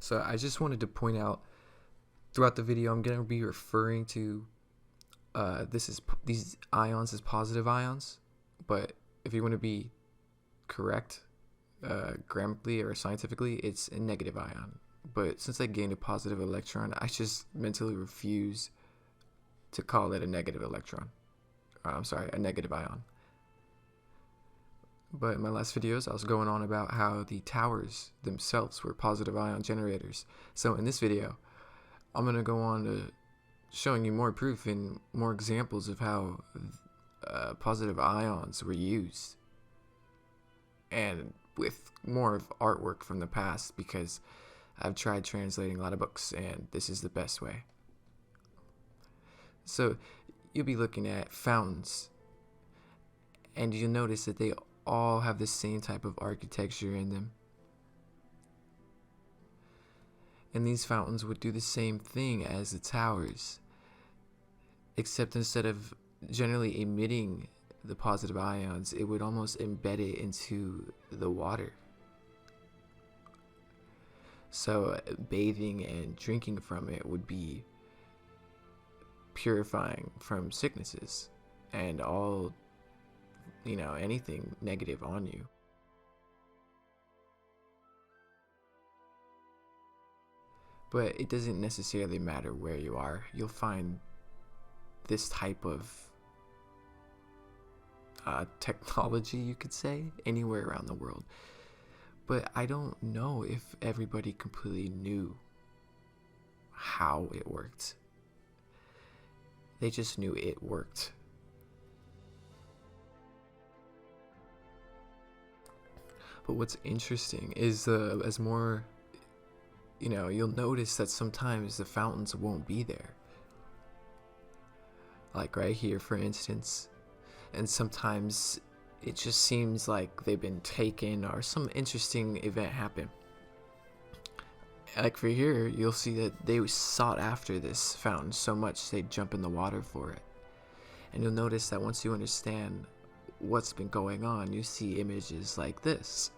So I just wanted to point out throughout the video, I'm going to be referring to these ions as positive ions, but if you want to be correct grammatically or scientifically, it's a negative ion. But since I gained a positive electron, I just mentally refuse to call it a negative electron. I'm sorry, a negative ion. But in my last videos, I was going on about how the towers themselves were positive ion generators. So in this video, I'm going to go on to showing you more proof and more examples of how positive ions were used. And with more of artwork from the past, because I've tried translating a lot of books and this is the best way. So you'll be looking at fountains, and you'll notice that they all have the same type of architecture in them. And these fountains would do the same thing as the towers, except instead of generally emitting the positive ions, it would almost embed it into the water. So bathing and drinking from it would be purifying from sicknesses and all, anything negative on you. But it doesn't necessarily matter where you are. You'll find this type of technology, you could say, anywhere around the world. But I don't know if everybody completely knew how it worked. They just knew it worked. But what's interesting is as more, you'll notice that sometimes the fountains won't be there. Like right here, for instance. And sometimes it just seems like they've been taken or some interesting event happened. Like for here, you'll see that they sought after this fountain so much they'd jump in the water for it. And you'll notice that once you understand what's been going on, you see images like this,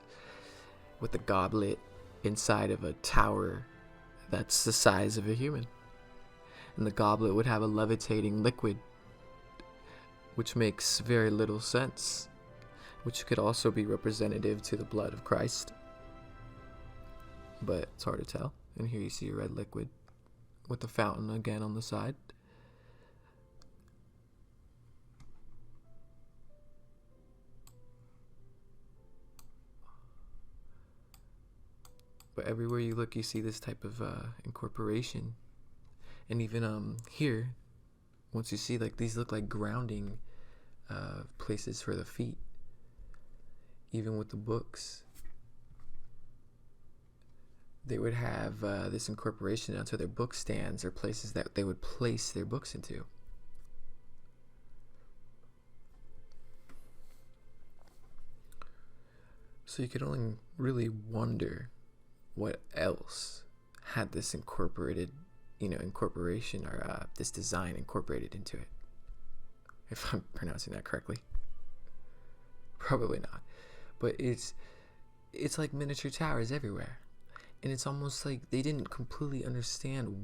with a goblet inside of a tower that's the size of a human. And the goblet would have a levitating liquid, which makes very little sense, which could also be representative to the blood of Christ. But it's hard to tell. And here you see a red liquid with the fountain again on the side. But everywhere you look, you see this type of incorporation. And even here, once you see, like, these look like grounding places for the feet. Even with the books, they would have this incorporation onto their book stands or places that they would place their books into. So you could only really wonder what else had this incorporation or this design incorporated into it. If I'm pronouncing that correctly. Probably not. But it's like miniature towers everywhere. And it's almost like they didn't completely understand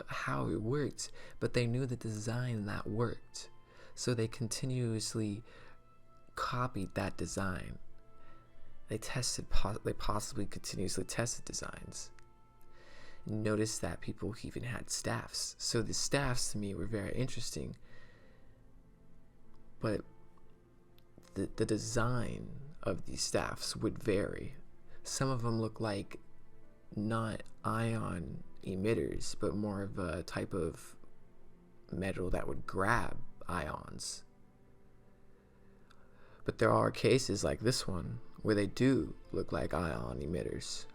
how it worked, but they knew the design that worked. So they continuously copied that design. They possibly continuously tested designs. Notice that people even had staffs. So the staffs to me were very interesting. But the design of these staffs would vary. Some of them look like not ion emitters, but more of a type of metal that would grab ions. But there are cases like this one where they do look like ion emitters.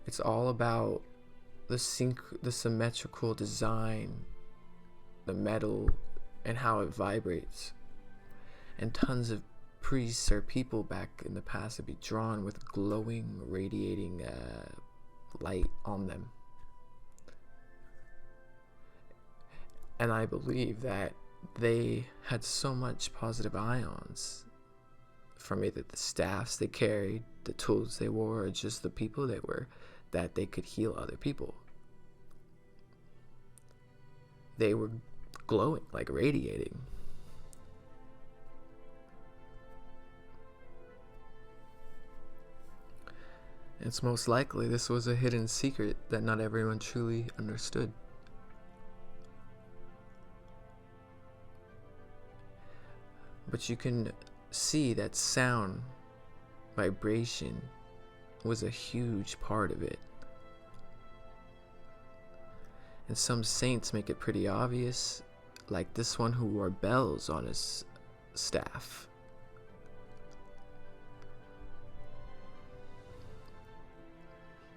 It's all about the symmetrical design, the metal, and how it vibrates. And tons of priests or people back in the past would be drawn with glowing, radiating light on them. And I believe that they had so much positive ions from either the staffs they carried, the tools they wore, or just the people they were, that they could heal other people. They were glowing, like radiating. It's most likely this was a hidden secret that not everyone truly understood. But you can see that sound, vibration, was a huge part of it. And some saints make it pretty obvious, like this one who wore bells on his staff.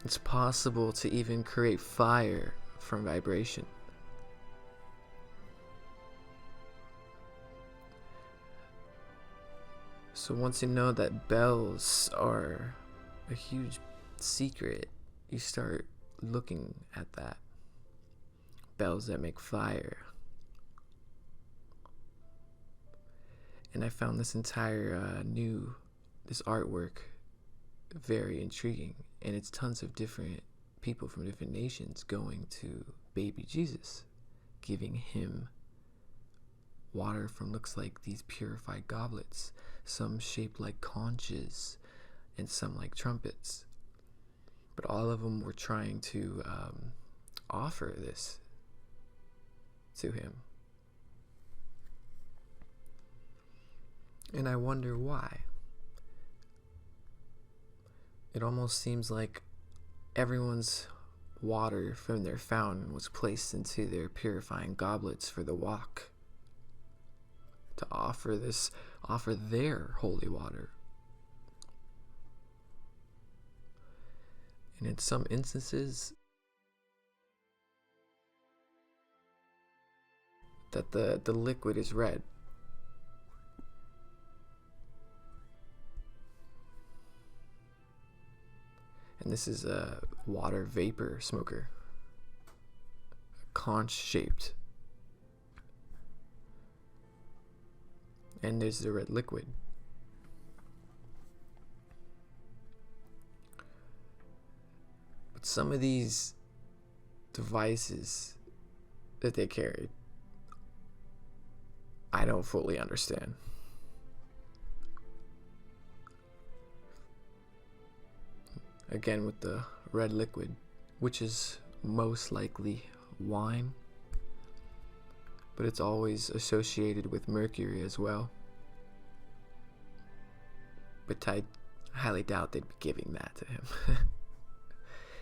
It's possible to even create fire from vibration. So once you know that bells are a huge secret, you start looking at that. Bells that make fire. And I found this entire this artwork very intriguing. And it's tons of different people from different nations going to baby Jesus, giving him water from, looks like these purified goblets, some shaped like conches and some like trumpets. But all of them were trying to offer this to him. And I wonder why. It almost seems like everyone's water from their fountain was placed into their purifying goblets for the walk, to offer their holy water. And in some instances, that the liquid is red. And this is a water vapor smoker, conch shaped. And there's the red liquid. But some of these devices that they carried, I don't fully understand. Again, with the red liquid, which is most likely wine, but it's always associated with mercury as well. But I highly doubt they'd be giving that to him.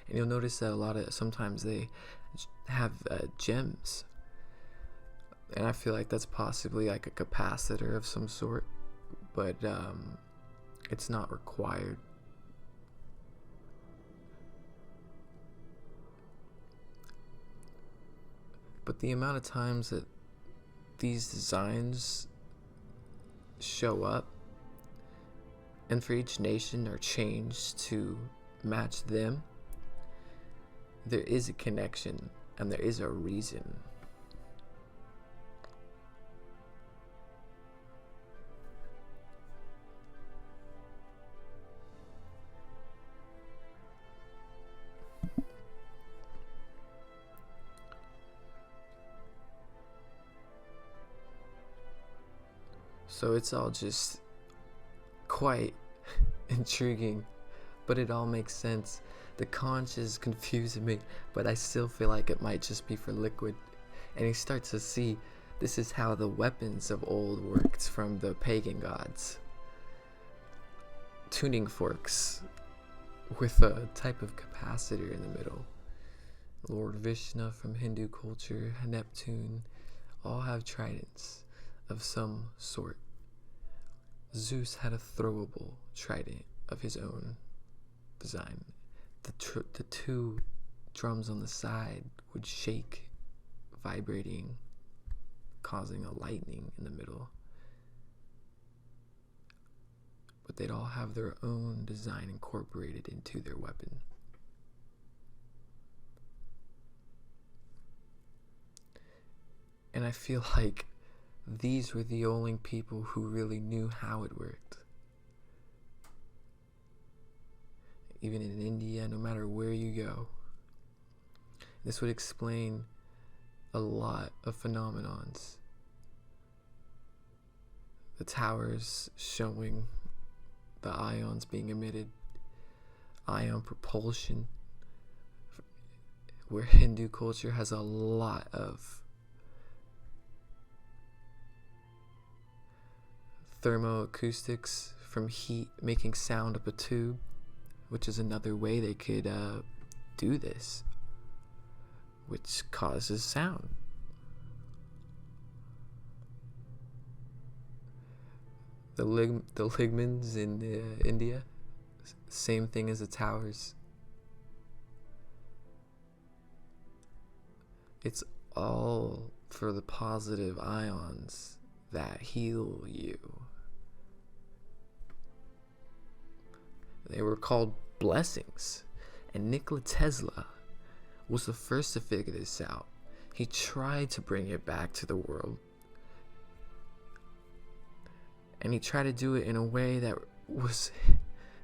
And you'll notice that sometimes they have gems, and I feel like that's possibly like a capacitor of some sort, but it's not required. But the amount of times that these designs show up and for each nation are changed to match them, there is a connection and there is a reason. So it's all just quite intriguing, but it all makes sense. The conch is confusing me, but I still feel like it might just be for liquid. And you start to see this is how the weapons of old worked from the pagan gods. Tuning forks with a type of capacitor in the middle. Lord Vishnu from Hindu culture, Neptune, all have tridents of some sort. Zeus had a throwable trident of his own design. The two drums on the side would shake, vibrating, causing a lightning in the middle. But they'd all have their own design incorporated into their weapon. And I feel like these were the only people who really knew how it worked. even in India, no matter where you go. This would explain a lot of phenomenons. The towers showing the ions being emitted, ion propulsion, where Hindu culture has a lot of thermoacoustics from heat making sound up a tube, which is another way they could do this, which causes sound. The ligaments in India, same thing as the towers. It's all for the positive ions that heal you. They were called blessings, and Nikola Tesla was the first to figure this out. He tried to bring it back to the world, and he tried to do it in a way that was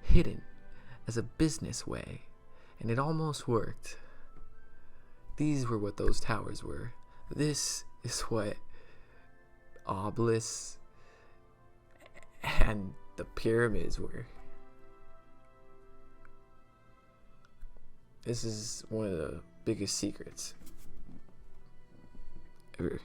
hidden as a business way, and it almost worked. These were what those towers were. This is what obelisks and the pyramids were. This is one of the biggest secrets ever.